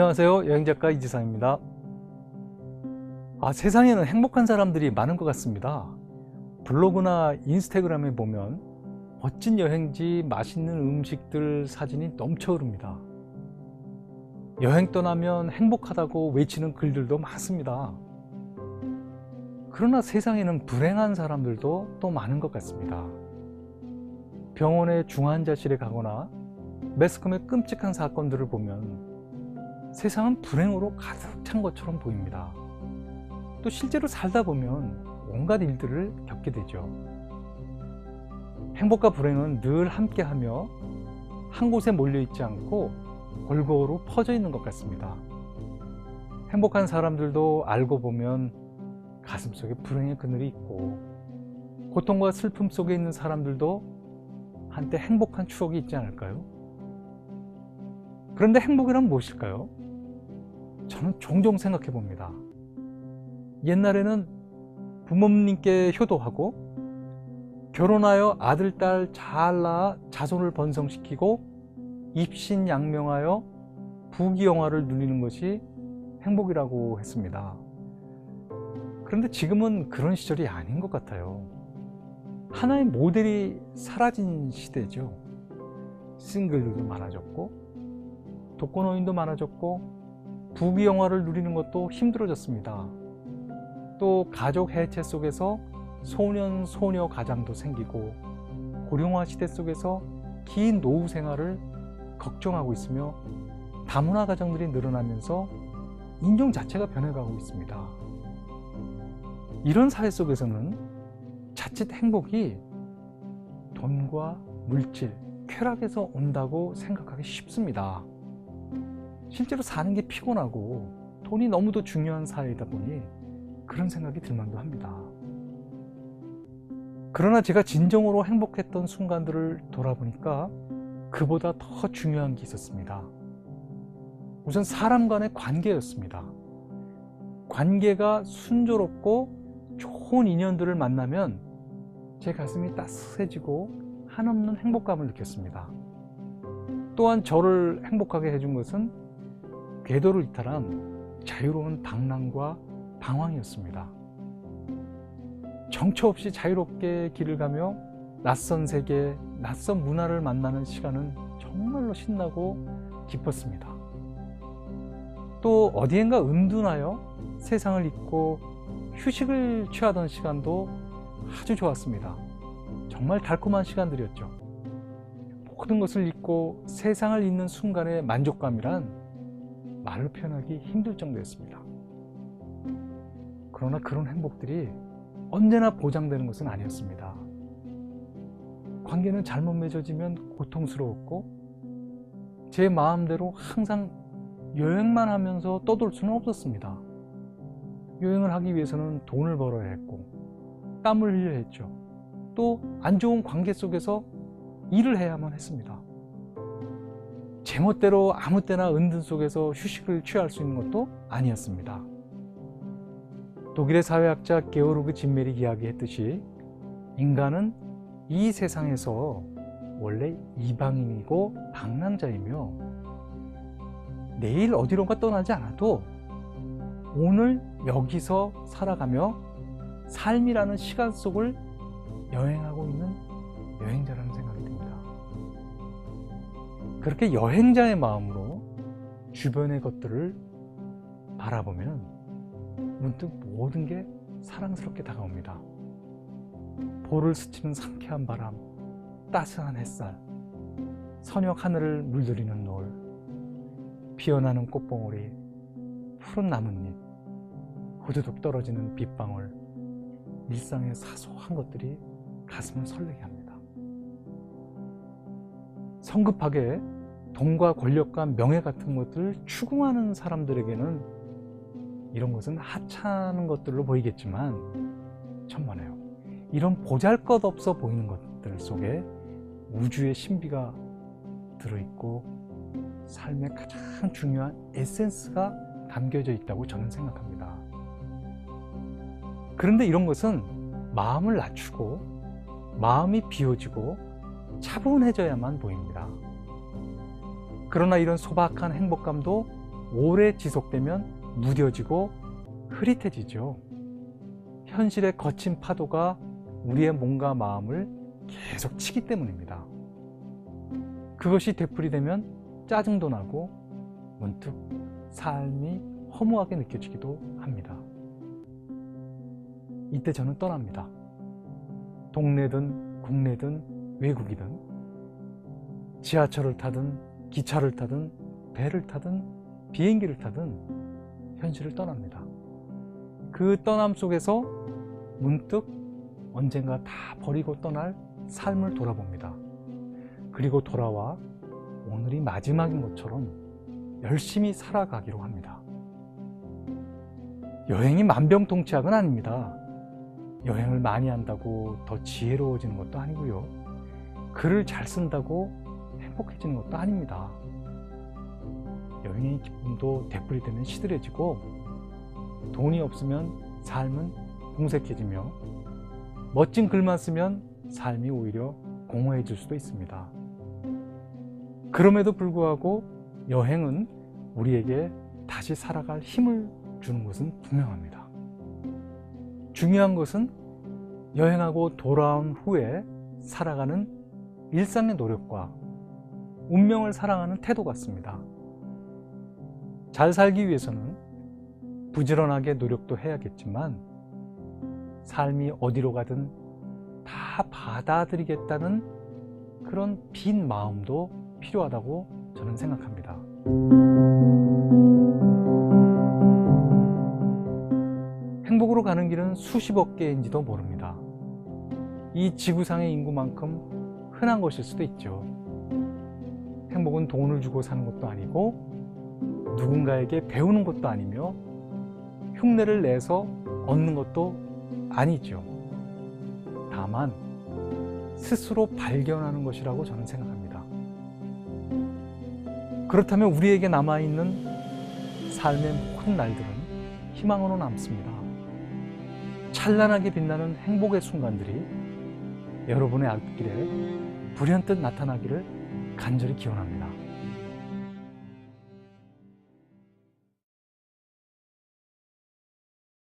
안녕하세요. 여행작가 이지상입니다. 세상에는 행복한 사람들이 많은 것 같습니다. 블로그나 인스타그램에 보면 멋진 여행지, 맛있는 음식들 사진이 넘쳐 흐릅니다. 여행 떠나면 행복하다고 외치는 글들도 많습니다. 그러나 세상에는 불행한 사람들도 또 많은 것 같습니다. 병원의 중환자실에 가거나 매스컴의 끔찍한 사건들을 보면 세상은 불행으로 가득 찬 것처럼 보입니다. 또 실제로 살다 보면 온갖 일들을 겪게 되죠. 행복과 불행은 늘 함께하며 한 곳에 몰려있지 않고 골고루 퍼져 있는 것 같습니다. 행복한 사람들도 알고 보면 가슴속에 불행의 그늘이 있고, 고통과 슬픔 속에 있는 사람들도 한때 행복한 추억이 있지 않을까요? 그런데 행복이란 무엇일까요? 저는 종종 생각해 봅니다. 옛날에는 부모님께 효도하고 결혼하여 아들, 딸 잘 낳아 자손을 번성시키고 입신양명하여 부귀영화를 누리는 것이 행복이라고 했습니다. 그런데 지금은 그런 시절이 아닌 것 같아요. 하나의 모델이 사라진 시대죠. 싱글들도 많아졌고 독거노인도 많아졌고 부귀영화를 누리는 것도 힘들어졌습니다. 또 가족 해체 속에서 소년, 소녀 가장도 생기고 고령화 시대 속에서 긴 노후 생활을 걱정하고 있으며 다문화 가정들이 늘어나면서 인종 자체가 변해가고 있습니다. 이런 사회 속에서는 자칫 행복이 돈과 물질, 쾌락에서 온다고 생각하기 쉽습니다. 실제로 사는 게 피곤하고 돈이 너무도 중요한 사회이다 보니 그런 생각이 들만도 합니다. 그러나 제가 진정으로 행복했던 순간들을 돌아보니까 그보다 더 중요한 게 있었습니다. 우선 사람 간의 관계였습니다. 관계가 순조롭고 좋은 인연들을 만나면 제 가슴이 따스해지고 한없는 행복감을 느꼈습니다. 또한 저를 행복하게 해준 것은 궤도를 이탈한 자유로운 방랑과 방황이었습니다. 정처 없이 자유롭게 길을 가며 낯선 세계, 낯선 문화를 만나는 시간은 정말로 신나고 기뻤습니다. 또 어디엔가 은둔하여 세상을 잊고 휴식을 취하던 시간도 아주 좋았습니다. 정말 달콤한 시간들이었죠. 모든 것을 잊고 세상을 잊는 순간의 만족감이란 말로 표현하기 힘들 정도였습니다. 그러나 그런 행복들이 언제나 보장되는 것은 아니었습니다. 관계는 잘못 맺어지면 고통스러웠고 제 마음대로 항상 여행만 하면서 떠돌 수는 없었습니다. 여행을 하기 위해서는 돈을 벌어야 했고 땀을 흘려야 했죠. 또 안 좋은 관계 속에서 일을 해야만 했습니다. 제멋대로 아무 때나 은둔 속에서 휴식을 취할 수 있는 것도 아니었습니다. 독일의 사회학자 게오르그 짐메릭이 이야기했듯이 인간은 이 세상에서 원래 이방인이고 방랑자이며 내일 어디론가 떠나지 않아도 오늘 여기서 살아가며 삶이라는 시간 속을 여행하고 있는 여행자라는 생각이 듭니다. 그렇게 여행자의 마음으로 주변의 것들을 바라보면 문득 모든 게 사랑스럽게 다가옵니다. 볼을 스치는 상쾌한 바람, 따스한 햇살, 선혁 하늘을 물들이는 노을, 피어나는 꽃봉오리, 푸른 나뭇잎, 후두둑 떨어지는 빗방울, 일상의 사소한 것들이 가슴을 설레게 합니다. 성급하게 돈과 권력과 명예 같은 것들을 추구하는 사람들에게는 이런 것은 하찮은 것들로 보이겠지만 천만에요. 이런 보잘것없어 보이는 것들 속에 우주의 신비가 들어있고 삶의 가장 중요한 에센스가 담겨져 있다고 저는 생각합니다. 그런데 이런 것은 마음을 낮추고 마음이 비워지고 차분해져야만 보입니다. 그러나 이런 소박한 행복감도 오래 지속되면 무뎌지고 흐릿해지죠. 현실의 거친 파도가 우리의 몸과 마음을 계속 치기 때문입니다. 그것이 되풀이되면 짜증도 나고 문득 삶이 허무하게 느껴지기도 합니다. 이때 저는 떠납니다. 동네든 국내든 외국이든 지하철을 타든 기차를 타든 배를 타든 비행기를 타든 현실을 떠납니다. 그 떠남 속에서 문득 언젠가 다 버리고 떠날 삶을 돌아봅니다. 그리고 돌아와 오늘이 마지막인 것처럼 열심히 살아가기로 합니다. 여행이 만병통치약은 아닙니다. 여행을 많이 한다고 더 지혜로워지는 것도 아니고요. 글을 잘 쓴다고 행복해지는 것도 아닙니다. 여행의 기쁨도 되풀이되면 시들해지고 돈이 없으면 삶은 궁색해지며 멋진 글만 쓰면 삶이 오히려 공허해질 수도 있습니다. 그럼에도 불구하고 여행은 우리에게 다시 살아갈 힘을 주는 것은 분명합니다. 중요한 것은 여행하고 돌아온 후에 살아가는 일상의 노력과 운명을 사랑하는 태도 같습니다. 잘 살기 위해서는 부지런하게 노력도 해야겠지만 삶이 어디로 가든 다 받아들이겠다는 그런 빈 마음도 필요하다고 저는 생각합니다. 행복으로 가는 길은 수십억 개인지도 모릅니다. 이 지구상의 인구만큼 흔한 것일 수도 있죠. 행복은 돈을 주고 사는 것도 아니고 누군가에게 배우는 것도 아니며 흉내를 내서 얻는 것도 아니죠. 다만 스스로 발견하는 것이라고 저는 생각합니다. 그렇다면 우리에게 남아있는 삶의 모든 날들은 희망으로 남습니다. 찬란하게 빛나는 행복의 순간들이 여러분의 앞길에 불현듯 나타나기를 간절히 기원합니다.